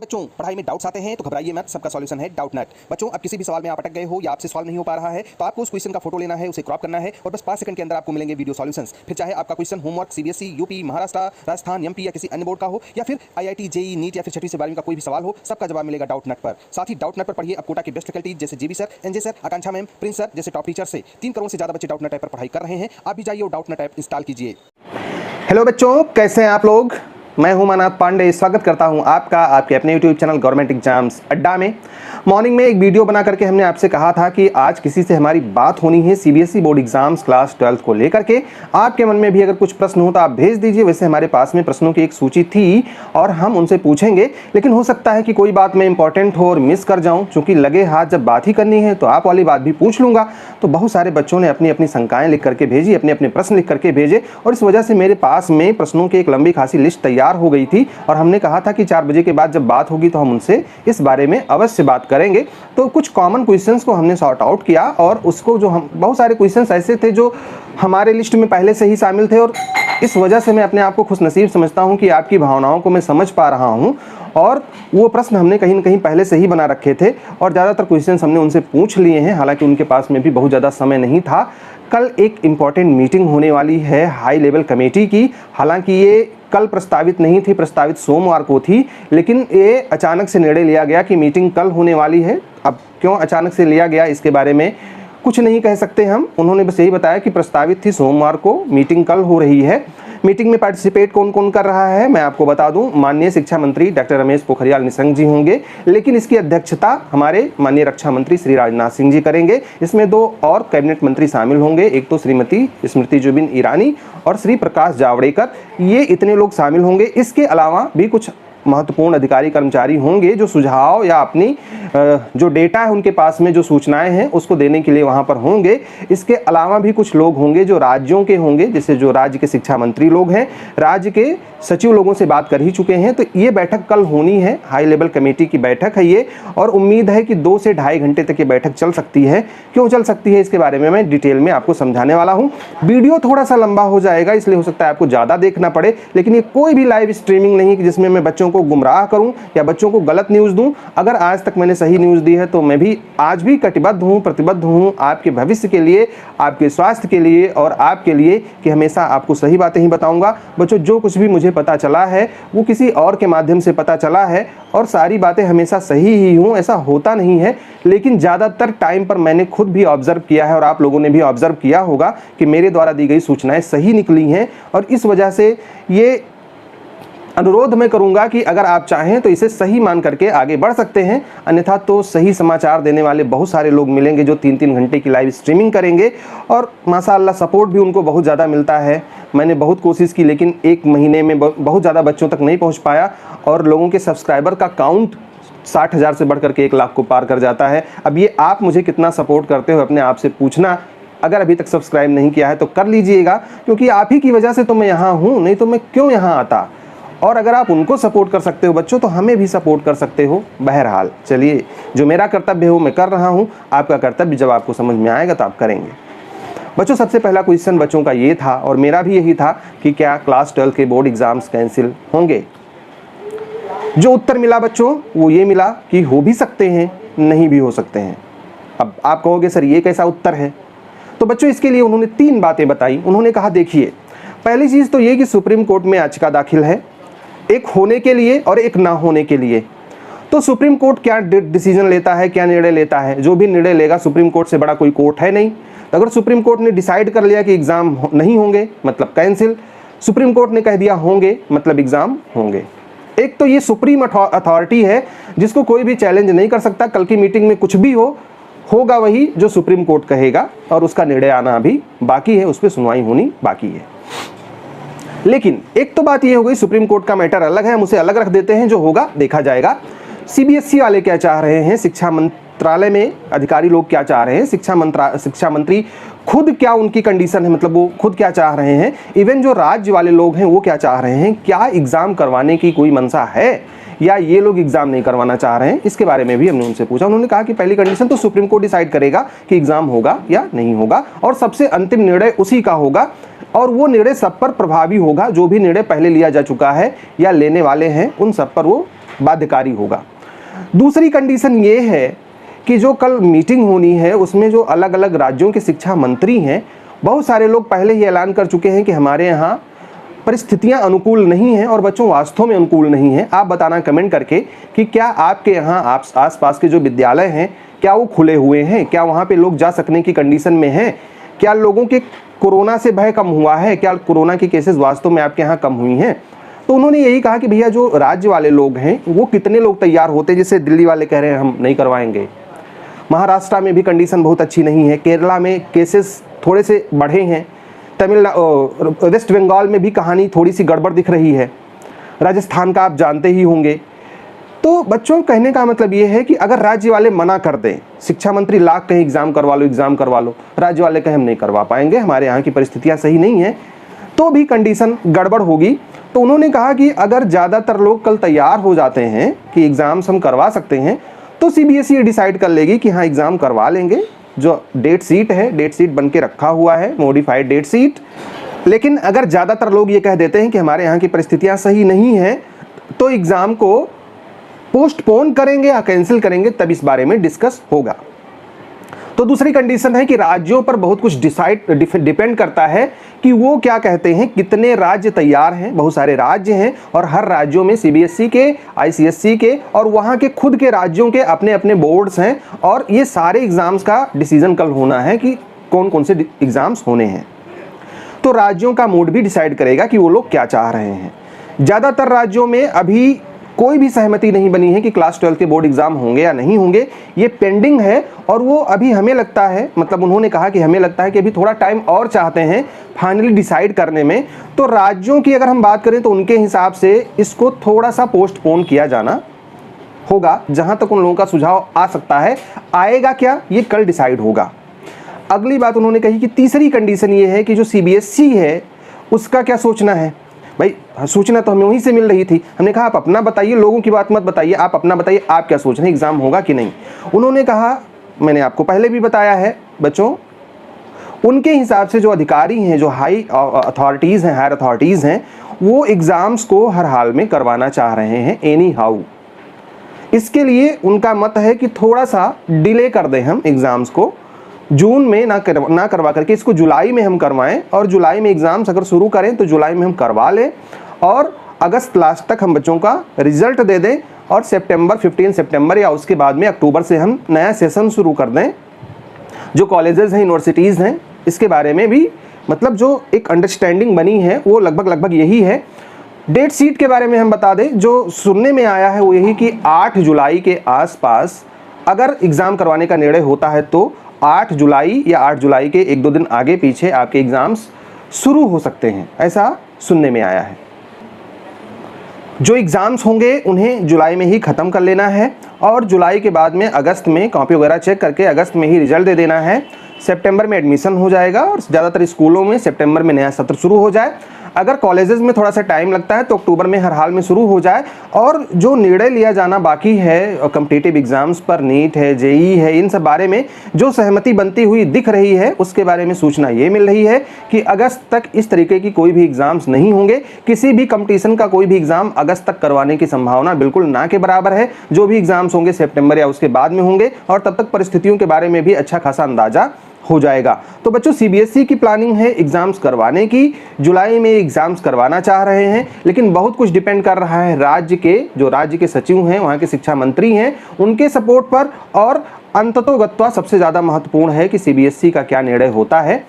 बच्चों, पढ़ाई में डाउट्स आते हैं तो घबराइए मत, सबका सॉल्यूशन है डाउटनट। बच्चों, अब किसी भी सवाल में आप अटक गए हो या आपसे सॉल्व नहीं हो पा रहा है तो आपको उस क्वेश्चन का फोटो लेना है, उसे क्रॉप करना है और बस 5 सेकंड के अंदर आपको मिलेंगे वीडियो सॉल्यूशंस। फिर चाहे आपका question homework CBSE, UP, Maharashtra, Rajasthan, MP या किसी अन्य बोर्ड का हो या फिर आईआईटी, जेईई, नीट या फिर 6वीं से 12वीं का कोई भी सवाल हो, सबका जवाब मिलेगा डाउटनट पर। साथ ही डाउटनट पर पढ़िए अब कोटा के बेस्ट फैकल्टी जैसे जीबी सर, एनजे सर, आकांक्षा मैम, प्रिंस सर जैसे टॉप टीचर से 3 करोड़ से ज्यादा बच्चे डाउटनट ऐप पर पढ़ाई कर रहे हैं। आप भी जाइए और डाउटनट ऐप इंस्टॉल कीजिए। हेलो बच्चों, कैसे हैं आप लोग? मैं हूं मानव पांडे, स्वागत करता हूं आपका आपके अपने यूट्यूब चैनल गवर्नमेंट एग्जाम्स अड्डा में। मॉर्निंग में एक वीडियो बना करके हमने आपसे कहा था कि आज किसी से हमारी बात होनी है सीबीएसई बोर्ड एग्जाम्स क्लास 12 को लेकर के। आपके मन में भी अगर कुछ प्रश्न हो तो आप भेज दीजिए। वैसे हमारे पास में प्रश्नों की एक सूची थी और हम उनसे पूछेंगे, लेकिन हो सकता है कि कोई बात मैं इंपॉर्टेंट हो और मिस कर जाऊं। चूंकि लगे हाथ जब बात ही करनी है तो आप वाली बात भी पूछ लूंगा। तो बहुत सारे बच्चों ने अपनी अपनी शंकाएं लिख करके भेजी, अपने अपने प्रश्न लिख करके भेजे और इस वजह से मेरे पास में प्रश्नों की एक लंबी खासी लिस्ट तैयार हो गई थी और हमने कहा था कि 4 बजे के बाद जब बात होगी तो हम उनसे इस बारे में अवश्य बात करेंगे। तो कुछ कॉमन क्वेश्चंस को हमने सॉर्ट आउट किया और उसको जो हम बहुत सारे क्वेश्चंस ऐसे थे जो हमारे लिस्ट में पहले से ही शामिल थे और इस वजह से मैं अपने आप को खुशनसीब समझता हूं कि आपकी भावनाओं को मैं समझ पा रहा हूं। और वो प्रश्न हमने कहीं न कहीं पहले से ही बना रखे थे और ज़्यादातर क्वेश्चंस हमने उनसे पूछ लिए हैं। हालांकि उनके पास में भी बहुत ज़्यादा समय नहीं था। कल एक इम्पॉर्टेंट मीटिंग होने वाली है हाई लेवल कमेटी की। हालांकि ये कल प्रस्तावित नहीं थी, प्रस्तावित सोमवार को थी, लेकिन ये अचानक से निर्णय लिया गया कि मीटिंग कल होने वाली है। अब क्यों अचानक से लिया गया इसके बारे में कुछ नहीं कह सकते हम। उन्होंने बस यही बताया कि प्रस्तावित थी सोमवार को, मीटिंग कल हो रही है। मीटिंग में पार्टिसिपेट कौन कौन कर रहा है मैं आपको बता दूं। माननीय शिक्षा मंत्री डॉक्टर रमेश पोखरियाल निशंक जी होंगे, लेकिन इसकी अध्यक्षता हमारे माननीय रक्षा मंत्री श्री राजनाथ सिंह जी करेंगे। इसमें 2 और कैबिनेट मंत्री शामिल होंगे, एक तो श्रीमती स्मृति जुबिन ईरानी और श्री प्रकाश जावड़ेकर। ये इतने लोग शामिल होंगे। इसके अलावा भी कुछ महत्वपूर्ण अधिकारी कर्मचारी होंगे जो सुझाव या अपनी जो डेटा है उनके पास में जो सूचनाएं हैं उसको देने के लिए वहां पर होंगे। इसके अलावा भी कुछ लोग होंगे जो राज्यों के होंगे, जैसे जो राज्य के शिक्षा मंत्री लोग हैं, राज्य के सचिव लोगों से बात कर ही चुके हैं। तो ये बैठक कल होनी है, हाई लेवल कमेटी की बैठक है ये और उम्मीद है कि 2 से ढाई घंटे तक ये बैठक चल सकती है। क्यों चल सकती है इसके बारे में मैं डिटेल में आपको समझाने वाला हूँ। वीडियो थोड़ा सा लंबा हो जाएगा, इसलिए हो सकता है आपको ज़्यादा देखना पड़े, लेकिन ये कोई भी लाइव स्ट्रीमिंग नहीं कि जिसमें मैं बच्चों को गुमराह करूं या बच्चों को गलत न्यूज़ दूं। अगर आज तक मैंने सही न्यूज़ दी है तो मैं भी आज भी कटिबद्ध हूं, प्रतिबद्ध हूं आपके भविष्य के लिए, आपके स्वास्थ्य के लिए और आपके लिए कि हमेशा आपको सही बातें ही बताऊंगा। बच्चों, जो कुछ भी मुझे पता चला है वो किसी और के माध्यम से पता चला है और सारी बातें हमेशा सही ही हूं, ऐसा होता नहीं है। लेकिन ज़्यादातर टाइम पर मैंने खुद भी ऑब्जर्व किया है और आप लोगों ने भी ऑब्जर्व किया होगा कि मेरे द्वारा दी गई सूचनाएं सही निकली हैं और इस वजह से ये अनुरोध मैं करूंगा कि अगर आप चाहें तो इसे सही मान करके आगे बढ़ सकते हैं। अन्यथा तो सही समाचार देने वाले बहुत सारे लोग मिलेंगे जो 3-3 घंटे की लाइव स्ट्रीमिंग करेंगे और माशाअल्लाह सपोर्ट भी उनको बहुत ज़्यादा मिलता है। मैंने बहुत कोशिश की लेकिन 1 महीने में बहुत ज़्यादा बच्चों तक नहीं पहुँच पाया और लोगों के सब्सक्राइबर का काउंट 60,000 से बढ़ करके 1 लाख को पार कर जाता है। अब ये आप मुझे कितना सपोर्ट करते हो अपने आप से पूछना। अगर अभी तक सब्सक्राइब नहीं किया है तो कर लीजिएगा, क्योंकि आप ही की वजह से तो मैं यहाँ हूँ, नहीं तो मैं क्यों यहाँ आता। और अगर आप उनको सपोर्ट कर सकते हो बच्चों तो हमें भी सपोर्ट कर सकते हो। बहरहाल चलिए, जो मेरा कर्तव्य हो मैं कर रहा हूँ, आपका कर्तव्य जब आपको समझ में आएगा तो आप करेंगे। बच्चों, सबसे पहला क्वेश्चन बच्चों का ये था और मेरा भी यही था कि क्या क्लास 12 के बोर्ड एग्जाम्स कैंसिल होंगे। जो उत्तर मिला बच्चों वो ये मिला कि हो भी सकते हैं, नहीं भी हो सकते हैं। अब आप कहोगे सर ये कैसा उत्तर है, तो बच्चों इसके लिए उन्होंने 3 बातें बताई। उन्होंने कहा देखिए, पहली चीज़ तो ये कि सुप्रीम कोर्ट में याचिका दाखिल है, एक होने के लिए और एक ना होने के लिए। तो सुप्रीम कोर्ट क्या डिसीजन लेता है, क्या निर्णय लेता है, जो भी निर्णय लेगा, सुप्रीम कोर्ट से बड़ा कोई कोर्ट है नहीं। तो अगर सुप्रीम कोर्ट ने डिसाइड कर लिया कि एग्ज़ाम नहीं होंगे मतलब कैंसिल, सुप्रीम कोर्ट ने कह दिया होंगे मतलब एग्ज़ाम होंगे। एक तो ये सुप्रीम अथॉरिटी है जिसको कोई भी चैलेंज नहीं कर सकता। कल की मीटिंग में कुछ भी होगा वही जो सुप्रीम कोर्ट कहेगा और उसका निर्णय आना अभी बाकी है, उस पर सुनवाई होनी बाकी है। लेकिन एक तो बात ये हो गई, सुप्रीम कोर्ट का मैटर अलग है, हम उसे अलग रख देते हैं, जो होगा देखा जाएगा। सीबीएसई वाले क्या चाह रहे हैं, शिक्षा मंत्रालय में अधिकारी लोग क्या चाह रहे हैं, शिक्षा मंत्री खुद क्या उनकी कंडीशन है, मतलब वो खुद क्या चाह रहे हैं, इवन जो राज्य वाले लोग हैं वो क्या चाह रहे हैं, क्या एग्ज़ाम करवाने की कोई मंशा है या ये लोग एग्ज़ाम नहीं करवाना चाह रहे हैं, इसके बारे में भी हमने उनसे पूछा। उन्होंने कहा कि पहली कंडीशन तो सुप्रीम कोर्ट डिसाइड करेगा कि एग्ज़ाम होगा या नहीं होगा और सबसे अंतिम निर्णय उसी का होगा और वो निर्णय सब पर प्रभावी होगा। जो भी निर्णय पहले लिया जा चुका है या लेने वाले हैं उन सब पर वो बाध्यकारी होगा। दूसरी कंडीशन ये है कि जो कल मीटिंग होनी है उसमें जो अलग अलग राज्यों के शिक्षा मंत्री हैं, बहुत सारे लोग पहले ही ऐलान कर चुके हैं कि हमारे यहाँ परिस्थितियां अनुकूल नहीं हैं और बच्चों वास्तव में अनुकूल नहीं हैं। आप बताना कमेंट करके कि क्या आपके यहाँ आस पास के जो विद्यालय हैं क्या वो खुले हुए हैं, क्या वहाँ पे लोग जा सकने की कंडीशन में हैं, क्या लोगों के कोरोना से भय कम हुआ है, क्या कोरोना की केसेस वास्तव में आपके यहाँ कम हुई हैं। तो उन्होंने यही कहा कि भैया जो राज्य वाले लोग हैं वो कितने लोग तैयार होते, जैसे दिल्ली वाले कह रहे हैं हम नहीं करवाएंगे, महाराष्ट्र में भी कंडीशन बहुत अच्छी नहीं है, केरला में केसेस थोड़े से बढ़े हैं, तमिलनाडु वेस्ट बंगाल में भी कहानी थोड़ी सी गड़बड़ दिख रही है, राजस्थान का आप जानते ही होंगे। तो बच्चों कहने का मतलब ये है कि अगर राज्य वाले मना कर दें, शिक्षा मंत्री लाख कहीं एग्ज़ाम करवा लो, राज्य वाले कहें हम नहीं करवा पाएंगे, हमारे यहाँ की परिस्थितियाँ सही नहीं हैं, तो भी कंडीशन गड़बड़ होगी। तो उन्होंने कहा कि अगर ज़्यादातर लोग कल तैयार हो जाते हैं कि एग्ज़ाम्स हम करवा सकते हैं तो CBSE डिसाइड कर लेगी कि हाँ एग्ज़ाम करवा लेंगे। जो डेट सीट है, डेट सीट बन के रखा हुआ है, मॉडिफाइड डेट सीट। लेकिन अगर ज़्यादातर लोग ये कह देते हैं कि हमारे यहाँ की परिस्थितियाँ सही नहीं हैं तो एग्ज़ाम को पोस्टपोन करेंगे या कैंसिल करेंगे, तब इस बारे में डिस्कस होगा। तो दूसरी कंडीशन है कि राज्यों पर बहुत कुछ डिपेंड करता है कि वो क्या कहते हैं, कितने राज्य तैयार हैं। बहुत सारे राज्य हैं और हर राज्यों में CBSE के, ICSE के और वहाँ के खुद के राज्यों के अपने अपने बोर्ड्स हैं और ये सारे एग्ज़ाम्स का डिसीजन कल होना है कि कौन कौन से एग्ज़ाम्स होने हैं। तो राज्यों का मूड भी डिसाइड करेगा कि वो लोग क्या चाह रहे हैं। ज़्यादातर राज्यों में अभी कोई भी सहमति नहीं बनी है कि क्लास 12 के बोर्ड एग्जाम होंगे या नहीं होंगे, ये पेंडिंग है। और वो अभी हमें लगता है, मतलब उन्होंने कहा कि हमें लगता है कि अभी थोड़ा टाइम और चाहते हैं फाइनली डिसाइड करने में। तो राज्यों की अगर हम बात करें तो उनके हिसाब से इसको थोड़ा सा पोस्टपोन किया जाना होगा, जहां तक उन लोगों का सुझाव आ सकता है। आएगा क्या, ये कल डिसाइड होगा। अगली बात उन्होंने कही कि तीसरी कंडीशन ये है कि जो CBSE है उसका क्या सोचना है। भाई सूचना तो हमें वहीं से मिल रही थी, हमने कहा आप अपना बताइए, लोगों की बात मत बताइए, आप अपना बताइए आप क्या सोच रहे हैं, एग्ज़ाम होगा कि नहीं। उन्होंने कहा, मैंने आपको पहले भी बताया है बच्चों, उनके हिसाब से जो अधिकारी हैं, जो हायर अथॉरिटीज़ हैं, वो एग्ज़ाम्स को हर हाल में करवाना चाह रहे हैं एनी हाउ। इसके लिए उनका मत है कि थोड़ा सा डिले कर दें हम एग्ज़ाम्स को, जून में ना करवा करके इसको जुलाई में हम करवाएं और जुलाई में एग्ज़ाम्स अगर शुरू करें तो जुलाई में हम करवा लें और अगस्त लास्ट तक हम बच्चों का रिजल्ट दे दें और 15 सितंबर या उसके बाद में अक्टूबर से हम नया सेशन शुरू कर दें। जो कॉलेजेस हैं, यूनिवर्सिटीज़ हैं, इसके बारे में भी मतलब जो एक अंडरस्टैंडिंग बनी है वो लगभग यही है। डेट सीट के बारे में हम बता दें, जो सुनने में आया है वो यही कि 8 जुलाई के आसपास अगर एग्ज़ाम करवाने का निर्णय होता है तो 8 जुलाई या 8 जुलाई के 1-2 दिन आगे पीछे आपके एग्ज़ाम्स शुरू हो सकते हैं, ऐसा सुनने में आया है। जो एग्ज़ाम्स होंगे उन्हें जुलाई में ही ख़त्म कर लेना है और जुलाई के बाद में अगस्त में कॉपी वगैरह चेक करके अगस्त में ही रिजल्ट दे देना है। सितंबर में एडमिशन हो जाएगा और ज़्यादातर स्कूलों में सितंबर में नया सत्र शुरू हो जाए। अगर कॉलेजेस में थोड़ा सा टाइम लगता है तो अक्टूबर में हर हाल में शुरू हो जाए। और जो निर्णय लिया जाना बाकी है कॉम्पिटिटिव एग्ज़ाम्स पर, नीट है, JEE है, इन सब बारे में जो सहमति बनती हुई दिख रही है उसके बारे में सूचना ये मिल रही है कि अगस्त तक इस तरीके की कोई भी एग्ज़ाम्स नहीं होंगे। किसी भी कंपटीशन का कोई भी एग्ज़ाम अगस्त तक करवाने की संभावना बिल्कुल ना के बराबर है। जो भी एग्ज़ाम्स होंगे सितंबर या उसके बाद में होंगे और तब तक परिस्थितियों के बारे में भी अच्छा खासा अंदाज़ा हो जाएगा। तो बच्चों CBSE की प्लानिंग है एग्ज़ाम्स करवाने की, जुलाई में एग्ज़ाम्स करवाना चाह रहे हैं, लेकिन बहुत कुछ डिपेंड कर रहा है जो राज्य के सचिव हैं, वहाँ के शिक्षा मंत्री हैं, उनके सपोर्ट पर। और अंततोगत्वा सबसे ज़्यादा महत्वपूर्ण है कि CBSE का क्या निर्णय होता है,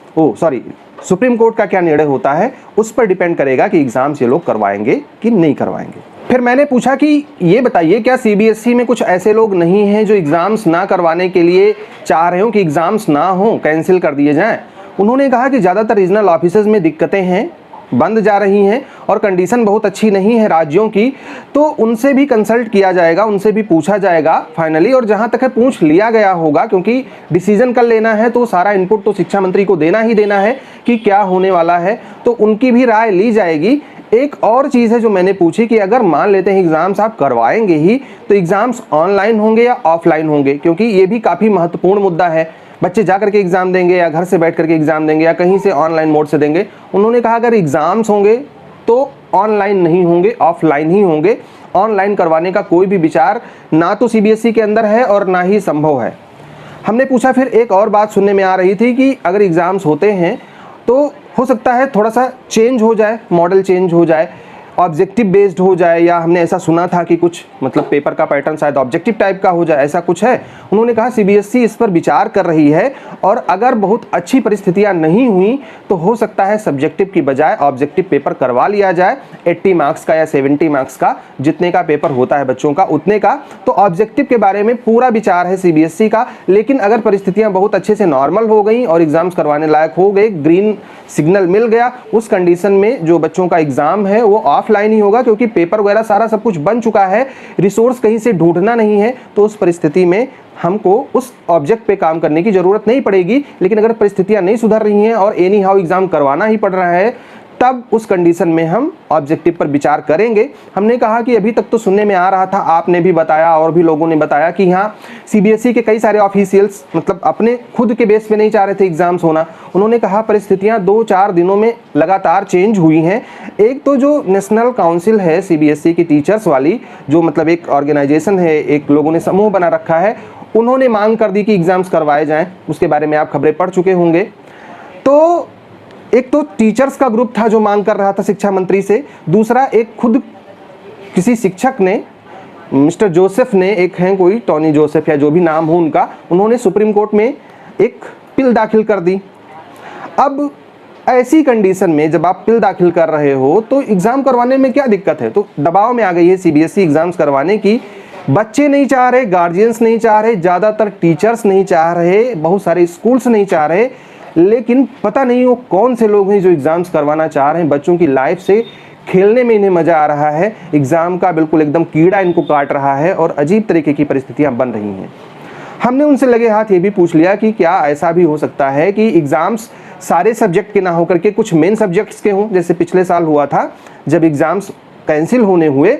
सुप्रीम कोर्ट का क्या निर्णय होता है, उस पर डिपेंड करेगा कि एग्ज़ाम्स ये लोग करवाएंगे कि नहीं करवाएंगे। फिर मैंने पूछा कि ये बताइए क्या CBSE में कुछ ऐसे लोग नहीं हैं जो एग्ज़ाम्स ना करवाने के लिए चाह रहे हो कि एग्ज़ाम्स ना हो, कैंसिल कर दिए जाएं। उन्होंने कहा कि ज़्यादातर रीजनल ऑफिसेज में दिक्कतें हैं, बंद जा रही हैं और कंडीशन बहुत अच्छी नहीं है राज्यों की, तो उनसे भी कंसल्ट किया जाएगा, उनसे भी पूछा जाएगा फाइनली। और जहाँ तक है पूछ लिया गया होगा, क्योंकि डिसीजन कर लेना है तो सारा इनपुट तो शिक्षा मंत्री को देना ही देना है कि क्या होने वाला है, तो उनकी भी राय ली जाएगी। एक और चीज़ है जो मैंने पूछी कि अगर मान लेते हैं एग्ज़ाम्स आप करवाएंगे ही तो एग्ज़ाम्स ऑनलाइन होंगे या ऑफलाइन होंगे, क्योंकि ये भी काफ़ी महत्वपूर्ण मुद्दा है। बच्चे जा करके एग्ज़ाम देंगे या घर से बैठ करके एग्ज़ाम देंगे या कहीं से ऑनलाइन मोड से देंगे। उन्होंने कहा अगर एग्ज़ाम्स होंगे तो ऑनलाइन नहीं होंगे, ऑफलाइन ही होंगे। ऑनलाइन करवाने का कोई भी विचार ना तो सीबीएसई के अंदर है और ना ही संभव है। हमने पूछा, फिर एक और बात सुनने में आ रही थी कि अगर एग्ज़ाम्स होते हैं तो हो सकता है थोड़ा सा चेंज हो जाए, मॉडल चेंज हो जाए, ऑब्जेक्टिव बेस्ड हो जाए, या हमने ऐसा सुना था कि कुछ मतलब पेपर का पैटर्न शायद ऑब्जेक्टिव टाइप का हो जाए, ऐसा कुछ है। उन्होंने कहा सीबीएसई इस पर विचार कर रही है और अगर बहुत अच्छी परिस्थितियां नहीं हुई तो हो सकता है सब्जेक्टिव की बजाय ऑब्जेक्टिव पेपर करवा लिया जाए, 80 मार्क्स का या 70 मार्क्स का, जितने का पेपर होता है बच्चों का उतने का। तो ऑब्जेक्टिव के बारे में पूरा विचार है सीबीएसई का, लेकिन अगर परिस्थितियां बहुत अच्छे से नॉर्मल हो गई और एग्जाम्स करवाने लायक हो गए, ग्रीन सिग्नल मिल गया, उस कंडीशन में जो बच्चों का एग्जाम है वो ऑफलाइन ही होगा, क्योंकि पेपर वगैरह सारा सब कुछ बन चुका है, रिसोर्स कहीं से ढूंढना नहीं है। तो उस परिस्थिति में हमको उस ऑब्जेक्ट पे काम करने की जरूरत नहीं पड़ेगी। लेकिन अगर परिस्थितियां नहीं सुधर रही हैं और एनी हाउ एग्जाम करवाना ही पड़ रहा है, तब उस कंडीशन में हम ऑब्जेक्टिव पर विचार करेंगे। हमने कहा कि अभी तक तो सुनने में आ रहा था, आपने भी बताया और भी लोगों ने बताया कि हाँ सीबीएसई के कई सारे ऑफिशियल्स मतलब अपने खुद के बेस पे नहीं चाह रहे थे एग्जाम्स होना। उन्होंने कहा परिस्थितियां 2-4 दिनों में लगातार चेंज हुई हैं। एक तो जो नेशनल काउंसिल है सीबीएसई की टीचर्स वाली, जो मतलब एक ऑर्गेनाइजेशन है, एक लोगों ने समूह बना रखा है, उन्होंने मांग कर दी कि एग्जाम्स करवाए जाएं। उसके बारे में आप खबरें पढ़ चुके होंगे। तो एक तो टीचर्स का ग्रुप था जो मांग कर रहा था शिक्षा मंत्री से, दूसरा एक खुद किसी शिक्षक ने, मिस्टर जोसेफ ने, एक हैं कोई टॉनी जोसेफ या जो भी नाम हो उनका, उन्होंने सुप्रीम कोर्ट में एक पिल दाखिल कर दी। अब ऐसी कंडीशन में जब आप पिल दाखिल कर रहे हो तो एग्जाम करवाने में क्या दिक्कत है? तो दबाव में आ गई है सीबीएसई एग्जाम्स करवाने की। बच्चे नहीं चाह रहे, गार्जियंस नहीं चाह रहे, ज़्यादातर टीचर्स नहीं चाह रहे, बहुत सारे स्कूल्स नहीं चाह रहे, लेकिन पता नहीं वो कौन से लोग हैं जो एग्जाम्स करवाना चाह रहे हैं। बच्चों की लाइफ से खेलने में इन्हें मजा आ रहा है, एग्जाम का बिल्कुल एकदम कीड़ा इनको काट रहा है और अजीब तरीके की परिस्थितियां बन रही हैं। हमने उनसे लगे हाथ ये भी पूछ लिया कि क्या ऐसा भी हो सकता है कि एग्जाम्स सारे सब्जेक्ट के ना होकर के कुछ मेन सब्जेक्ट्स के हों, जैसे पिछले साल हुआ था जब एग्जाम्स कैंसिल होने हुए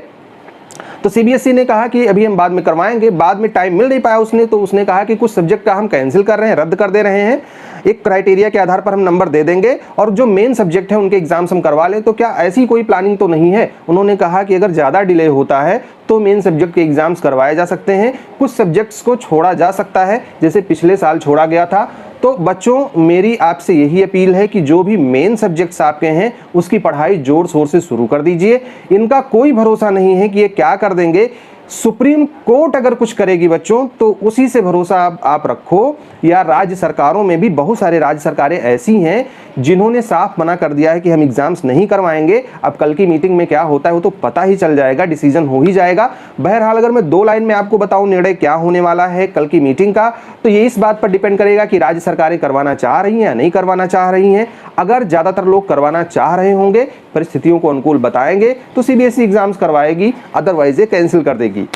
तो सीबीएसई ने कहा कि अभी हम बाद में करवाएंगे, बाद में टाइम मिल नहीं पाया उसने, तो उसने कहा कि कुछ सब्जेक्ट का हम कैंसिल कर रहे हैं, रद्द कर दे रहे हैं, एक क्राइटेरिया के आधार पर हम नंबर दे देंगे और जो मेन सब्जेक्ट है उनके एग्जाम्स हम करवा लें। तो क्या ऐसी कोई प्लानिंग तो नहीं है? उन्होंने कहा कि अगर ज़्यादा डिले होता है तो मेन सब्जेक्ट के एग्जाम्स करवाए जा सकते हैं, कुछ सब्जेक्ट्स को छोड़ा जा सकता है जैसे पिछले साल छोड़ा गया था। तो बच्चों मेरी आपसे यही अपील है कि जो भी मेन सब्जेक्ट्स आपके हैं उसकी पढ़ाई जोर शोर से शुरू कर दीजिए। इनका कोई भरोसा नहीं है कि ये क्या कर देंगे। सुप्रीम कोर्ट अगर कुछ करेगी बच्चों तो उसी से भरोसा आप रखो, या राज्य सरकारों में भी बहुत सारे राज्य सरकारें ऐसी हैं जिन्होंने साफ मना कर दिया है कि हम एग्जाम्स नहीं करवाएंगे। अब कल की मीटिंग में क्या होता है वो तो पता ही चल जाएगा, डिसीजन हो ही जाएगा। बहरहाल अगर मैं 2 लाइन में आपको बताऊं निर्णय क्या होने वाला है कल की मीटिंग का, तो ये इस बात पर डिपेंड करेगा कि राज्य सरकारें करवाना चाह रही हैं या नहीं करवाना चाह रही हैं। अगर ज़्यादातर लोग करवाना चाह रहे होंगे, परिस्थितियों को अनुकूल बताएंगे, तो सीबीएसई एग्जाम्स करवाएगी, अदरवाइज ये कैंसिल कर देगी।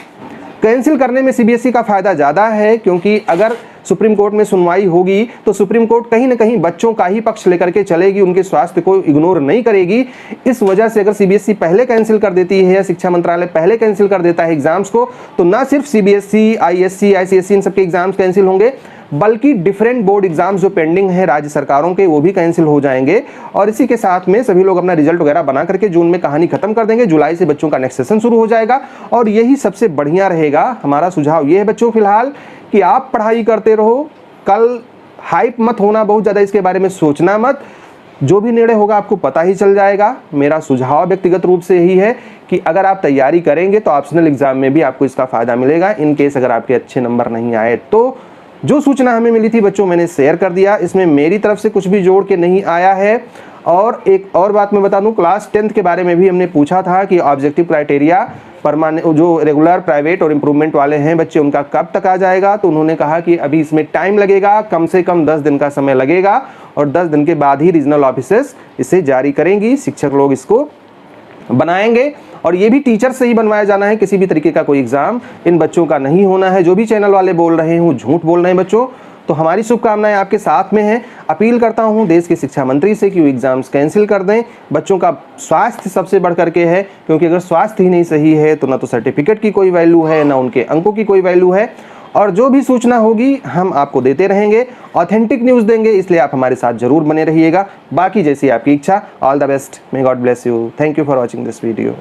कैंसिल करने में सीबीएसई का फायदा ज़्यादा है, क्योंकि अगर सुप्रीम कोर्ट में सुनवाई होगी तो सुप्रीम कोर्ट कहीं ना कहीं बच्चों का ही पक्ष लेकर के चलेगी, उनके स्वास्थ्य को इग्नोर नहीं करेगी। इस वजह से अगर सीबीएसई पहले कैंसिल कर देती है या शिक्षा मंत्रालय पहले कैंसिल कर देता है एग्जाम्स को, तो ना सिर्फ सीबीएसई, आईएससी, आईसीएसई इन सबके एग्जाम्स कैंसिल होंगे, बल्कि डिफरेंट बोर्ड एग्जाम्स जो पेंडिंग है राज्य सरकारों के वो भी कैंसिल हो जाएंगे। और इसी के साथ में सभी लोग अपना रिजल्ट वगैरह बना करके जून में कहानी खत्म कर देंगे। जुलाई से बच्चों का नेक्स्ट सेशन शुरू हो जाएगा और यही सबसे बढ़िया रहेगा। हमारा सुझाव ये है बच्चों फिलहाल कि आप पढ़ाई करते रहो, कल हाइप मत होना बहुत ज़्यादा, इसके बारे में सोचना मत, जो भी निर्णय होगा आपको पता ही चल जाएगा। मेरा सुझाव व्यक्तिगत रूप से यही है कि अगर आप तैयारी करेंगे तो ऑप्शनल एग्जाम में भी आपको इसका फ़ायदा मिलेगा। इन केस अगर आपके अच्छे नंबर नहीं आए तो जो सूचना हमें मिली थी बच्चों मैंने शेयर कर दिया, इसमें मेरी तरफ से कुछ भी जोड़ के नहीं आया है। और एक और बात मैं बता दूं, क्लास 10th के बारे में भी हमने पूछा था कि ऑब्जेक्टिव क्राइटेरिया परमानेंट जो रेगुलर, प्राइवेट और इम्प्रूवमेंट वाले हैं बच्चे उनका कब तक आ जाएगा। तो उन्होंने कहा कि अभी इसमें टाइम लगेगा, कम से कम 10 दिन का समय लगेगा और 10 दिन के बाद ही रीजनल ऑफिसेस इसे जारी करेंगी, शिक्षक लोग इसको बनाएंगे। और ये भी टीचर से ही बनवाया जाना है, किसी भी तरीके का कोई एग्जाम इन बच्चों का नहीं होना है। जो भी चैनल वाले बोल रहे हैं वो झूठ बोल रहे हैं बच्चों। तो हमारी शुभकामनाएं आपके साथ में हैं। अपील करता हूं देश के शिक्षा मंत्री से कि वो एग्जाम्स कैंसिल कर दें। बच्चों का स्वास्थ्य सबसे बढ़ करके है, क्योंकि अगर स्वास्थ्य ही नहीं सही है तो ना तो सर्टिफिकेट की कोई वैल्यू है, ना उनके अंकों की कोई वैल्यू है। और जो भी सूचना होगी हम आपको देते रहेंगे, ऑथेंटिक न्यूज़ देंगे, इसलिए आप हमारे साथ जरूर बने रहिएगा। बाकी जैसी आपकी इच्छा। All the best, may God bless you. Thank you for watching this video.